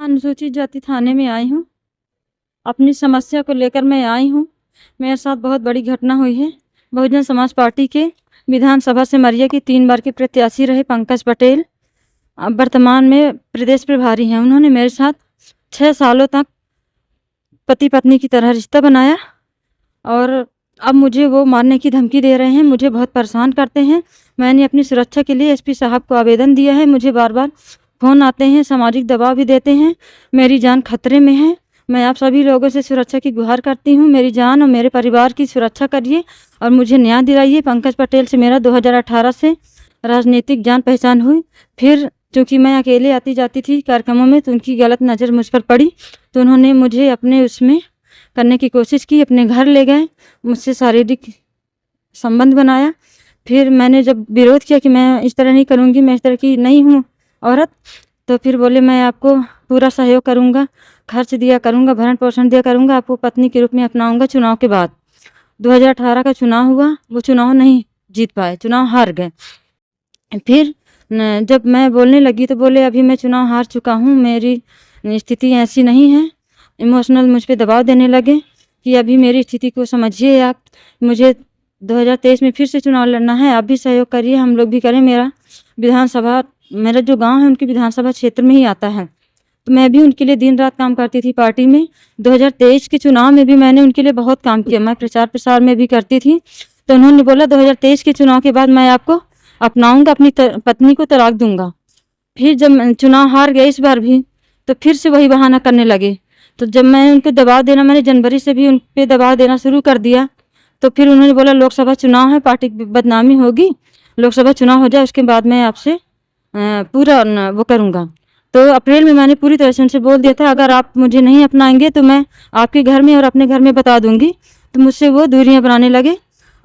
अनुसूचित जाति थाने में आई हूँ। अपनी समस्या को लेकर मैं आई हूँ। मेरे साथ बहुत बड़ी घटना हुई है। बहुजन समाज पार्टी के विधानसभा सिमरिया के 3 बार के प्रत्याशी रहे पंकज पटेल अब वर्तमान में प्रदेश प्रभारी हैं। उन्होंने मेरे साथ 6 सालों तक पति पत्नी की तरह रिश्ता बनाया और अब मुझे वो मारने की धमकी दे रहे हैं। मुझे बहुत परेशान करते हैं। मैंने अपनी सुरक्षा के लिए एसपी साहब को आवेदन दिया है। मुझे बार बार फ़ोन आते हैं, सामाजिक दबाव भी देते हैं। मेरी जान खतरे में है। मैं आप सभी लोगों से सुरक्षा की गुहार करती हूँ। मेरी जान और मेरे परिवार की सुरक्षा करिए और मुझे न्याय दिलाइए। पंकज पटेल से मेरा 2018 से राजनीतिक जान पहचान हुई। फिर चूँकि मैं अकेले आती जाती थी कार्यक्रमों में, तो उनकी गलत नज़र मुझ पर पड़ी, तो उन्होंने मुझे अपने उसमें करने की कोशिश की। अपने घर ले गए, मुझसे शारीरिक संबंध बनाया। फिर मैंने जब विरोध किया कि मैं इस तरह नहीं करूँगी, मैं इस तरह की नहीं हूँ औरत, तो फिर बोले मैं आपको पूरा सहयोग करूँगा, खर्च दिया करूँगा, भरण पोषण दिया करूँगा, आपको पत्नी के रूप में अपनाऊँगा। चुनाव के बाद 2018 का चुनाव हुआ, वो चुनाव नहीं जीत पाए, चुनाव हार गए। फिर जब मैं बोलने लगी तो बोले अभी मैं चुनाव हार चुका हूँ, मेरी स्थिति ऐसी नहीं है। इमोशनल मुझ पे दबाव देने लगे कि अभी मेरी स्थिति को समझिए आप, मुझे 2023 में फिर से चुनाव लड़ना है, आप भी सहयोग करिए, हम लोग भी करें। मेरा जो गांव है उनकी विधानसभा क्षेत्र में ही आता है, तो मैं भी उनके लिए दिन रात काम करती थी पार्टी में। 2023 के चुनाव में भी मैंने उनके लिए बहुत काम किया, मैं प्रचार प्रसार में भी करती थी। तो उन्होंने बोला 2023 के चुनाव के बाद मैं आपको अपनाऊंगा, अपनी पत्नी को तलाक दूंगा। फिर जब चुनाव हार गए इस बार भी, तो फिर से वही बहाना करने लगे। तो जब मैं उनको दबाव देना, मैंने जनवरी से भी उन पर दबाव देना शुरू कर दिया, तो फिर उन्होंने बोला लोकसभा चुनाव है, पार्टी की बदनामी होगी, लोकसभा चुनाव हो जाए उसके बाद मैं आपसे पूरा वो करूँगा। तो अप्रैल में मैंने पूरी तरह से उनसे बोल दिया था अगर आप मुझे नहीं अपनाएंगे तो मैं आपके घर में और अपने घर में बता दूंगी। तो मुझसे वो दूरियां बनाने लगे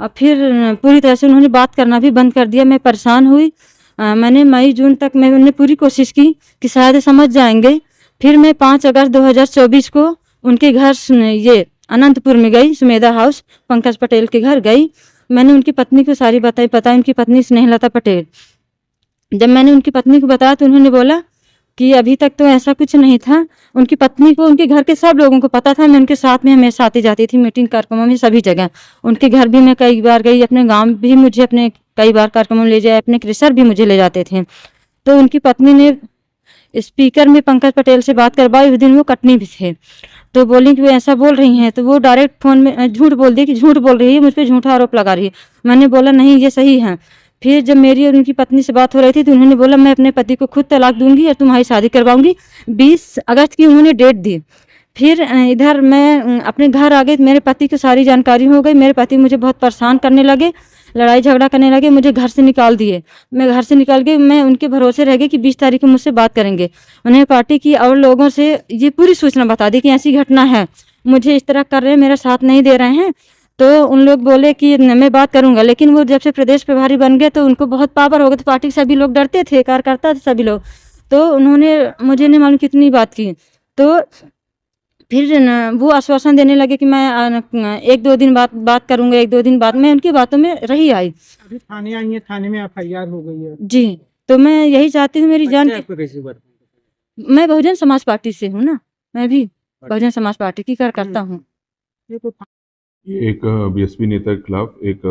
और फिर पूरी तरह से उन्होंने बात करना भी बंद कर दिया। मैं परेशान हुई। मैंने मई जून तक मैंने पूरी कोशिश की कि शायद समझ जाएंगे। फिर मैं 5 अगस्त 2024 को उनके घर ये अनंतपुर में गई, सुमेधा हाउस, पंकज पटेल के घर गई। मैंने उनकी पत्नी को सारी बताई, उनकी पत्नी स्नेहलता पटेल। जब मैंने उनकी पत्नी को बताया तो उन्होंने बोला कि अभी तक तो ऐसा कुछ नहीं था। उनकी पत्नी को उनके घर के सब लोगों को पता था, मैं उनके साथ में हमेशा आती जाती थी मीटिंग कार्यक्रमों में, सभी जगह। उनके घर भी मैं कई बार गई, अपने गांव भी मुझे अपने कई बार कार्यक्रमों में ले जाए, अपने क्रिसर भी मुझे ले जाते थे। तो उनकी पत्नी ने स्पीकर में पंकज पटेल से बात करवाई। उस दिन वो कटनी भी थे, तो बोली कि वो ऐसा बोल रही हैं, तो वो डायरेक्ट फ़ोन में झूठ बोल दी कि झूठ बोल रही है, मुझ पर झूठा आरोप लगा रही है। मैंने बोला नहीं ये सही है। फिर जब मेरी और उनकी पत्नी से बात हो रही थी तो उन्होंने बोला मैं अपने पति को खुद तलाक दूंगी और तुम्हारी शादी करवाऊंगी। 20 अगस्त की उन्होंने डेट दी। फिर इधर मैं अपने घर आ गई, मेरे पति की सारी जानकारी हो गई। मेरे पति मुझे बहुत परेशान करने लगे, लड़ाई झगड़ा करने लगे, मुझे घर से निकाल दिए। मैं घर से निकल गई, मैं उनके भरोसे रह गई कि 20 तारीख को मुझसे बात करेंगे। उन्हें पार्टी की और लोगों से ये पूरी सूचना बता दी कि ऐसी घटना है, मुझे इस तरह कर रहे हैं, मेरा साथ नहीं दे रहे हैं। तो उन लोग बोले कि मैं बात करूंगा, लेकिन वो जब से प्रदेश प्रभारी बन गए तो उनको बहुत पावर हो गया, तो पार्टी के सभी लोग डरते थे, कार्यकर्ता थे सभी लोग। तो उन्होंने मुझे नहीं मालूम कितनी बात की। तो फिर वो आश्वासन देने लगे कि मैं 1-2 दिन बाद बात करूंगा, 1-2 दिन बाद। मैं उनकी बातों में रही आई। अभी थाने आई है, थाने में एफआईआर हो गई है जी, तो मैं यही चाहती हूँ मेरी जान। मैं बहुजन समाज पार्टी से हूँ ना, मैं भी बहुजन समाज पार्टी की कार्यकर्ता हूँ। ये एक बीएसपी नेता के खिलाफ एक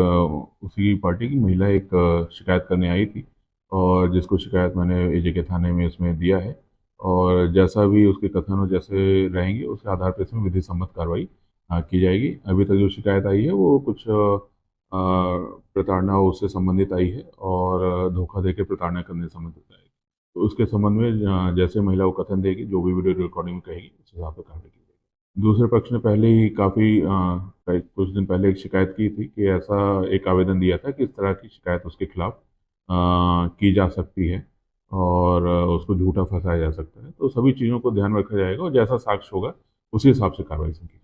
उसी पार्टी की महिला एक शिकायत करने आई थी, और जिसको शिकायत मैंने एजेके थाने में इसमें दिया है, और जैसा भी उसके कथन और जैसे रहेंगे उसके आधार पर इसमें विधि सम्मत कार्रवाई की जाएगी। अभी तक जो शिकायत आई है वो कुछ प्रताड़ना उससे संबंधित आई है और धोखा देकर प्रताड़ना करने से संबंधित आई। तो उसके संबंध में जैसे महिला वो कथन देगी, जो भी वीडियो रिकॉर्डिंग में कहेगी, उस हिसाब से कार्रवाई की जाएगी। दूसरे पक्ष ने पहले ही काफ़ी कुछ दिन पहले एक शिकायत की थी कि ऐसा एक आवेदन दिया था कि इस तरह की शिकायत उसके खिलाफ की जा सकती है और उसको झूठा फंसाया जा सकता है। तो सभी चीज़ों को ध्यान में रखा जाएगा और जैसा साक्ष्य होगा उसी हिसाब से कार्रवाई की जाएगी।